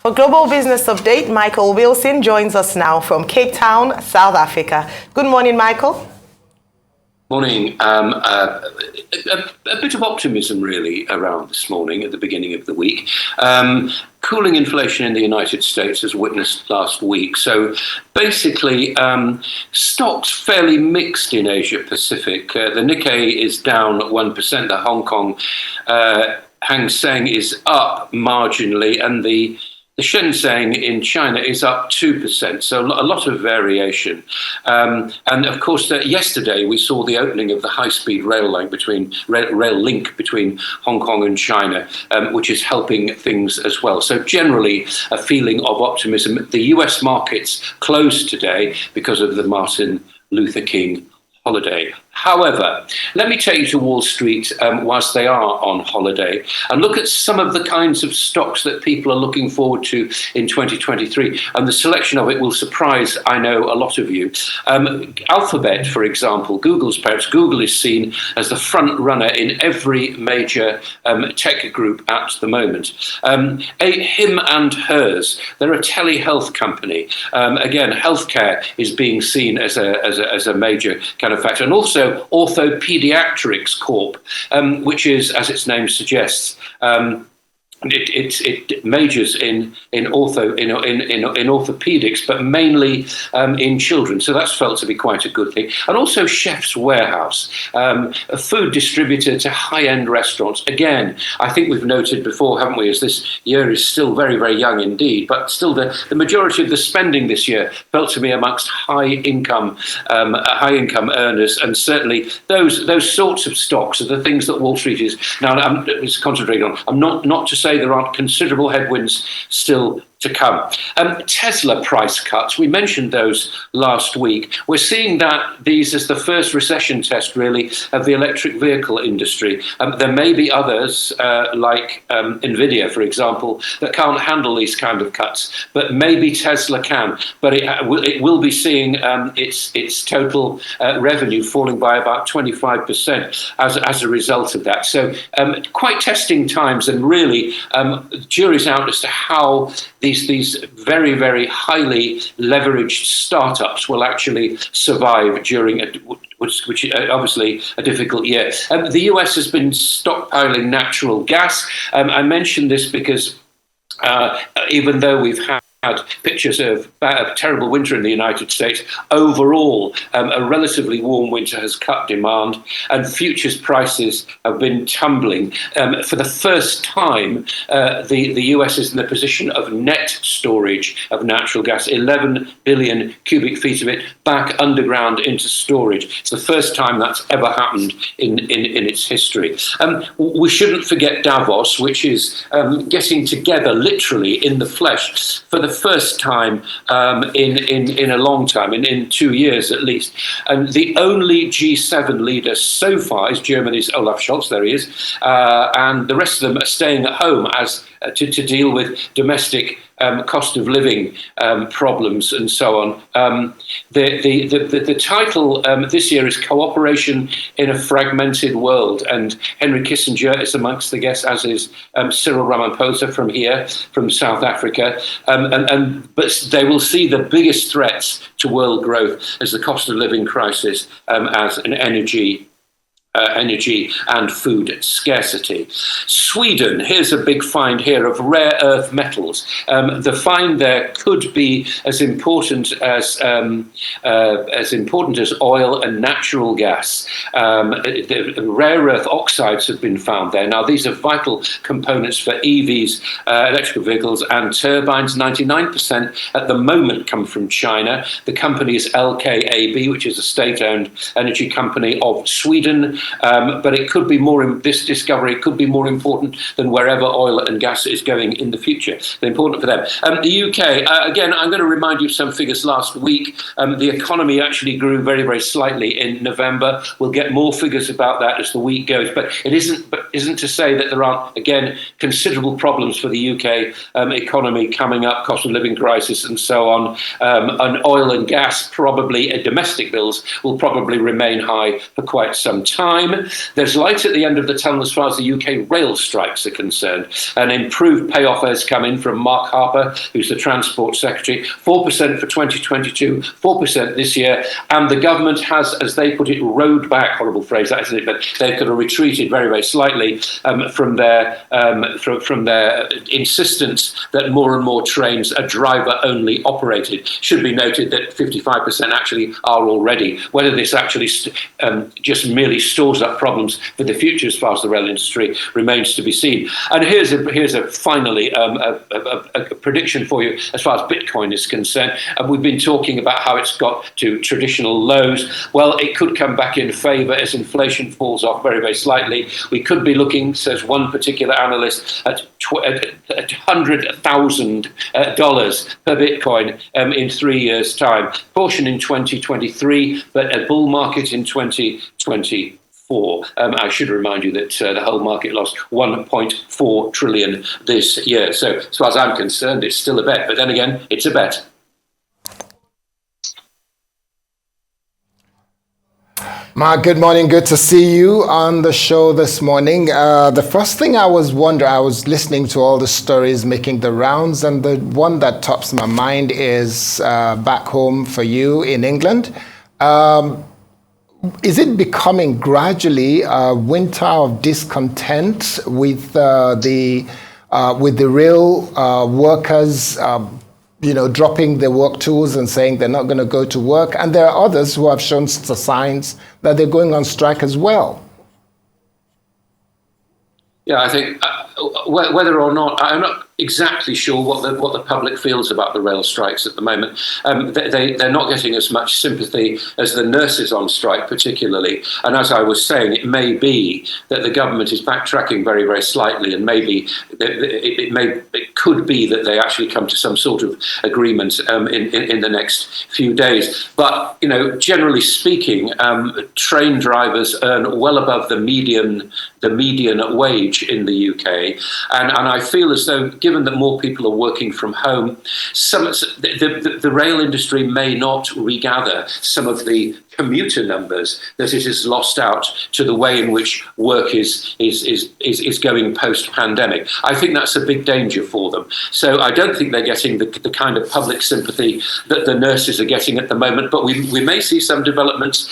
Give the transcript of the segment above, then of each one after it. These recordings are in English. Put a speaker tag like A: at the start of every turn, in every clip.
A: For Global Business Update, Michael Wilson joins us now from Cape Town, South Africa. Good morning, Michael.
B: Morning. A bit of optimism really around this morning at the beginning of the week. Cooling inflation in the United States as witnessed last week. So basically, stocks fairly mixed in Asia Pacific. The Nikkei is down 1%. The Hong Kong Hang Seng is up marginally, and the Shenzhen in China is up 2%, so a lot of variation. And of course, yesterday we saw the opening of the high-speed rail link between Hong Kong and China, which is helping things as well. So generally, a feeling of optimism. The US markets closed today because of the Martin Luther King holiday. However, let me take you to Wall Street whilst they are on holiday and look at some of the kinds of stocks that people are looking forward to in 2023. And the selection of it will surprise, I know, a lot of you. Alphabet, for example, Google's parents. Google is seen as the front runner in every major tech group at the moment. Him and Hers, they're a telehealth company. Again, healthcare is being seen as a major kind of factor. And also Orthopediatrics Corp, which is, as its name suggests, it majors in orthopedics, but mainly in children. So that's felt to be quite a good thing. And also Chef's Warehouse, a food distributor to high-end restaurants. Again, I think we've noted before, haven't we, as this year is still very, very young indeed, but still the majority of the spending this year felt to be amongst high-income earners, and certainly those sorts of stocks are the things that Wall Street is now is concentrating on. I'm not to say there aren't considerable headwinds still to come. Tesla price cuts, we mentioned those last week. We're seeing these as the first recession test, really, of the electric vehicle industry. There may be others, like NVIDIA, for example, that can't handle these kind of cuts, but maybe Tesla can. But it will be seeing its total revenue falling by about 25% as a result of that. So quite testing times, and really jury's out as to how these very, very highly leveraged startups will actually survive during which is obviously a difficult year. The US has been stockpiling natural gas. I mention this because even though we've had pictures of a terrible winter in the United States, overall, a relatively warm winter has cut demand, and futures prices have been tumbling. For the first time, the US is in the position of net storage of natural gas, 11 billion cubic feet of it back underground into storage. It's the first time that's ever happened in its history. We shouldn't forget Davos, which is getting together literally in the flesh for the first time in a long time, in 2 years at least. And the only G7 leader so far is Germany's Olaf Scholz, there he is, and the rest of them are staying at home to deal with domestic cost of living problems and so on. The title this year is Cooperation in a Fragmented World, and Henry Kissinger is amongst the guests, as is Cyril Ramaphosa from South Africa. But they will see the biggest threats to world growth as the cost of living crisis, as an energy and food scarcity. Sweden, here's a big find here of rare earth metals. The find there could be as important as oil and natural gas. The rare earth oxides have been found there. Now, these are vital components for EVs, electrical vehicles, and turbines. 99% at the moment come from China. The company is LKAB, which is a state-owned energy company of Sweden. But it could be this discovery could be more important than wherever oil and gas is going in the future. They're important for them. The UK, again, I'm going to remind you of some figures last week. The economy actually grew very, very slightly in November. We'll get more figures about that as the week goes. But it isn't to say that there aren't, again, considerable problems for the UK economy coming up, cost of living crisis and so on. And oil and gas, probably domestic bills, will probably remain high for quite some time. time. There's light at the end of the tunnel as far as the UK rail strikes are concerned. An improved payoff has come in from Mark Harper, who's the Transport Secretary, 4% for 2022, 4% this year, and the government has, as they put it, rode back, horrible phrase that, isn't it, but they've kind of retreated very, very slightly from their insistence that more and more trains are driver-only operated. Should be noted that 55% actually are already. Whether this actually just merely stores up problems for the future as far as the rail industry remains to be seen. And here's finally a prediction for you as far as Bitcoin is concerned. We've been talking about how it's got to traditional lows. Well, it could come back in favour as inflation falls off very, very slightly. We could be looking, says one particular analyst, at $100,000 per Bitcoin in 3 years' time. Portion in 2023, but a bull market in 2024. I should remind you that the whole market lost 1.4 trillion this year. So as far as I'm concerned, it's still a bet. But then again, it's a bet.
C: Mark, good morning. Good to see you on the show this morning. The first thing I was listening to all the stories making the rounds, and the one that tops my mind is back home for you in England. Is it becoming gradually a winter of discontent with the real workers dropping their work tools and saying they're not going to go to work? And there are others who have shown signs that they're going on strike as well.
B: Yeah, I think whether or not, I'm not exactly sure what the public feels about the rail strikes at the moment. They're not getting as much sympathy as the nurses on strike, particularly. And as I was saying, it may be that the government is backtracking very, very slightly, and maybe it could be that they actually come to some sort of agreement in the next few days. But generally speaking, train drivers earn well above the median wage in the UK, and I feel as though, given that more people are working from home, the rail industry may not regather some of the commuter numbers that it has lost out to the way in which work is going post-pandemic. I think that's a big danger for them. So I don't think they're getting the kind of public sympathy that the nurses are getting at the moment, but we may see some developments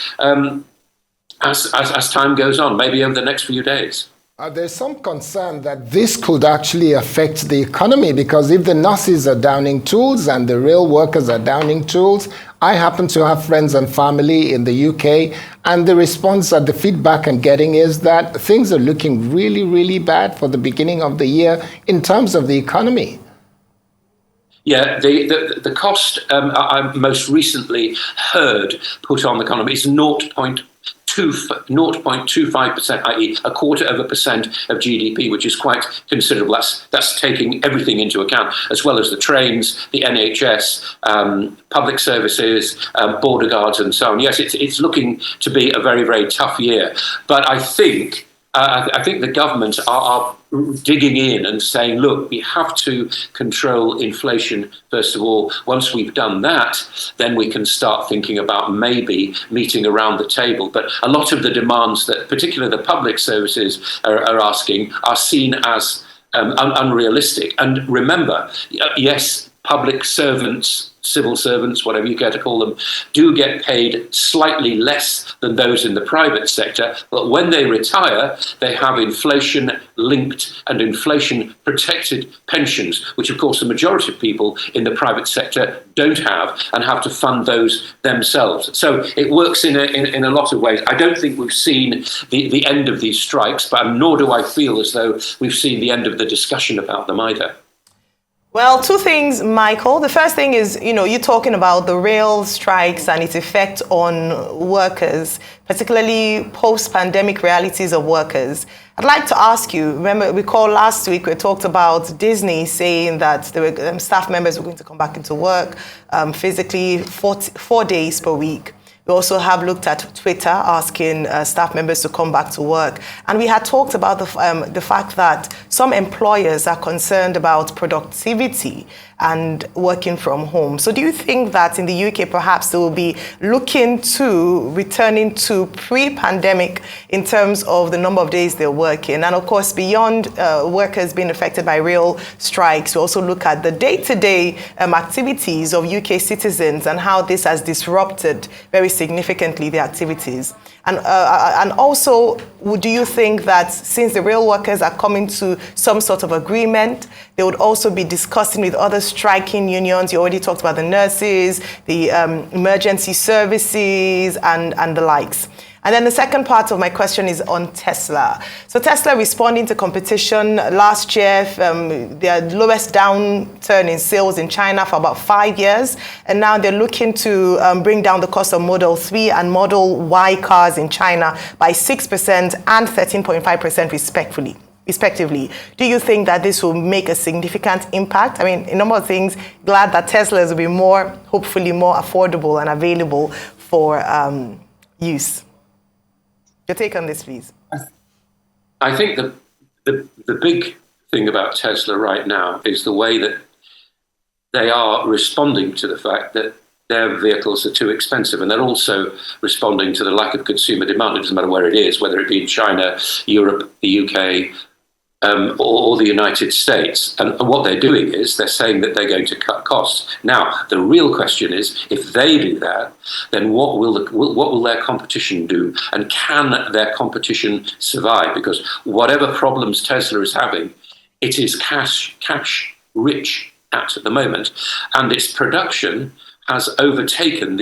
B: as time goes on, maybe over the next few days.
C: There's some concern that this could actually affect the economy, because if the nurses are downing tools and the rail workers are downing tools, I happen to have friends and family in the UK, and the response, the feedback I'm getting is that things are looking really, really bad for the beginning of the year in terms of the economy.
B: Yeah, the cost I most recently heard put on the economy is 0.25%, i.e. 0.25% of GDP, which is quite considerable. That's taking everything into account, as well as the trains, the NHS, public services, border guards, and so on. Yes, it's looking to be a very, very tough year. But I think the government are digging in and saying, look, we have to control inflation first of all. Once we've done that, then we can start thinking about maybe meeting around the table. But a lot of the demands that particularly the public services are asking are seen as unrealistic. And remember, yes, public servants, civil servants, whatever you care to call them, do get paid slightly less than those in the private sector. But when they retire, they have inflation-linked and inflation-protected pensions, which, of course, the majority of people in the private sector don't have and have to fund those themselves. So it works in a lot of ways. I don't think we've seen the end of these strikes, but nor do I feel as though we've seen the end of the discussion about them either.
A: Well, two things, Michael. The first thing is, you're talking about the rail strikes and its effect on workers, particularly post-pandemic realities of workers. I'd like to ask you, recall last week we talked about Disney saying that the staff members were going to come back into work physically 4 days per week. We also have looked at Twitter, asking staff members to come back to work. And we had talked about the fact that some employers are concerned about productivity and working from home. So do you think that in the UK, perhaps they will be looking to returning to pre-pandemic in terms of the number of days they're working? And of course, beyond workers being affected by rail strikes, we also look at the day-to-day activities of UK citizens and how this has disrupted very significantly the activities. And also, do you think that since the rail workers are coming to some sort of agreement, they would also be discussing with other striking unions? You already talked about the nurses, the emergency services, and the likes. And then the second part of my question is on Tesla. So Tesla responding to competition last year, their lowest downturn in sales in China for about 5 years. And now they're looking to bring down the cost of Model 3 and Model Y cars in China by 6% and 13.5% respectively. Do you think that this will make a significant impact? I mean, a number of things, glad that Teslas will be hopefully more affordable and available for use. Your take on this, please.
B: I think the big thing about Tesla right now is the way that they are responding to the fact that their vehicles are too expensive, and they're also responding to the lack of consumer demand. It doesn't matter where it is, whether it be in China, Europe, the UK, or the United States. And what they're doing is they're saying that they're going to cut costs. Now, the real question is, if they do that, then what will their competition do? And can their competition survive? Because whatever problems Tesla is having, it is cash rich at the moment, and its production has overtaken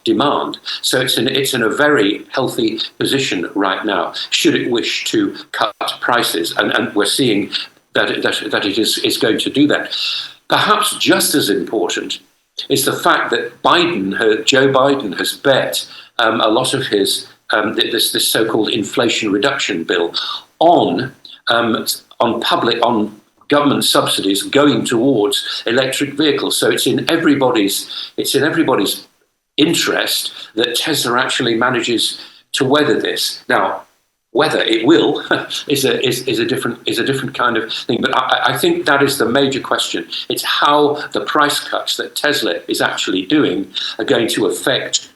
B: demand. So it's in a very healthy position right now, should it wish to cut prices. And we're seeing that it is going to do that. Perhaps just as important is the fact that Joe Biden has bet a lot of his this so-called Inflation Reduction Bill on government subsidies going towards electric vehicles. So it's in everybody's interest that Tesla actually manages to weather this. Now, whether it will is a different kind of thing. But I think that is the major question. It's how the price cuts that Tesla is actually doing are going to affect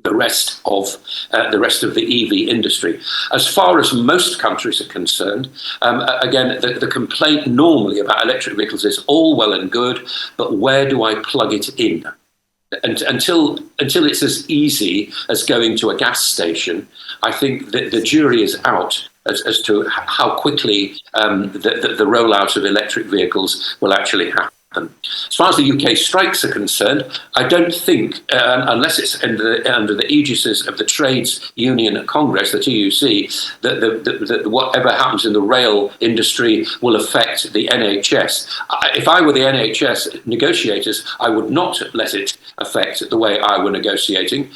B: the rest of the EV industry. As far as most countries are concerned, again, the complaint normally about electric vehicles is all well and good, but where do I plug it in? And until it's as easy as going to a gas station, I think that the jury is out as to how quickly the rollout of electric vehicles will actually happen. As far as the UK strikes are concerned, I don't think, unless it's under the aegis of the Trades Union Congress, the TUC, that whatever happens in the rail industry will affect the NHS. If I were the NHS negotiators, I would not let it affect the way I were negotiating.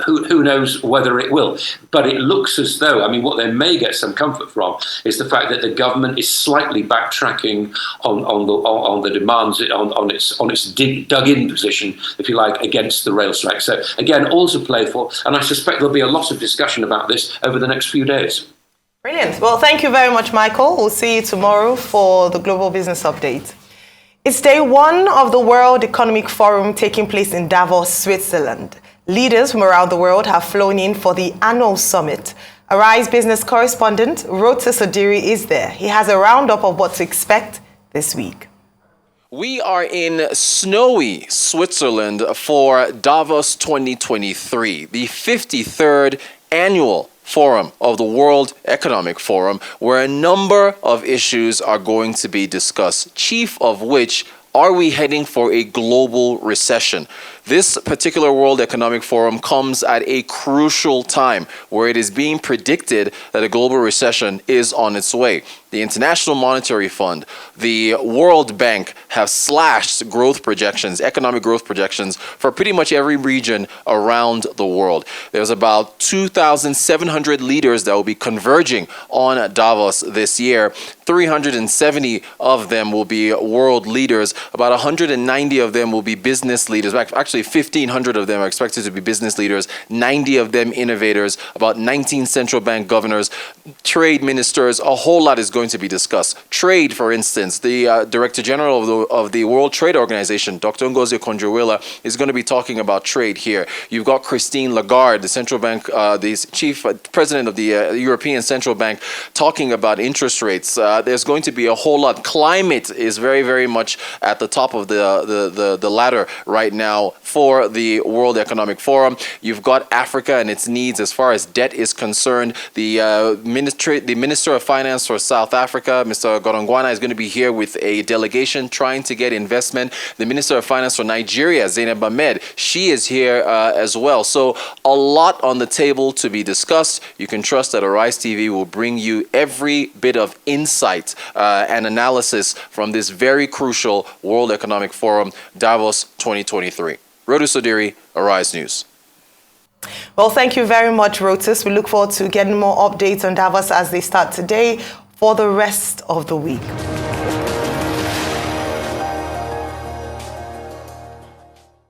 B: Who knows whether it will? But it looks as though, I mean, what they may get some comfort from is the fact that the government is slightly backtracking on the demands, on its dug-in position, if you like, against the rail strike. So again, all to play for, and I suspect there'll be a lot of discussion about this over the next few days.
A: Brilliant. Well, thank you very much, Michael. We'll see you tomorrow for the Global Business Update. It's day one of the World Economic Forum taking place in Davos, Switzerland. Leaders from around the world have flown in for the annual summit. Arise business correspondent Rota Sodiri is there. He has a roundup of what to expect this week.
D: We are in snowy Switzerland for Davos 2023, the 53rd annual forum of the World Economic Forum, where a number of issues are going to be discussed, chief of which, are we heading for a global recession? This particular World Economic Forum comes at a crucial time where it is being predicted that a global recession is on its way. The International Monetary Fund, the World Bank have slashed growth projections, economic growth projections for pretty much every region around the world. There's about 2,700 leaders that will be converging on Davos this year. 370 of them will be world leaders. About 190 of them will be business leaders. Actually, Actually, 1,500 of them are expected to be business leaders, 90 of them innovators, about 19 central bank governors, trade ministers. A whole lot is going to be discussed. Trade, for instance, the Director General of the World Trade Organization, Dr. Ngozi Okonjo-Iweala, is going to be talking about trade here. You've got Christine Lagarde, the central bank, the chief president of the European Central Bank, talking about interest rates. There's going to be a whole lot. Climate is very, very much at the top of the ladder right now for the World Economic Forum. You've got Africa and its needs as far as debt is concerned. The Minister of Finance for South Africa, Mr. Gorongwana, is going to be here with a delegation trying to get investment. The Minister of Finance for Nigeria, Zainab Ahmed, she is here as well. So a lot on the table to be discussed. You can trust that Arise TV will bring you every bit of insight and analysis from this very crucial World Economic Forum, Davos 2023. Rodu Sodiri, Arise News.
A: Well, thank you very much, Rotus. We look forward to getting more updates on Davos as they start today for the rest of the week.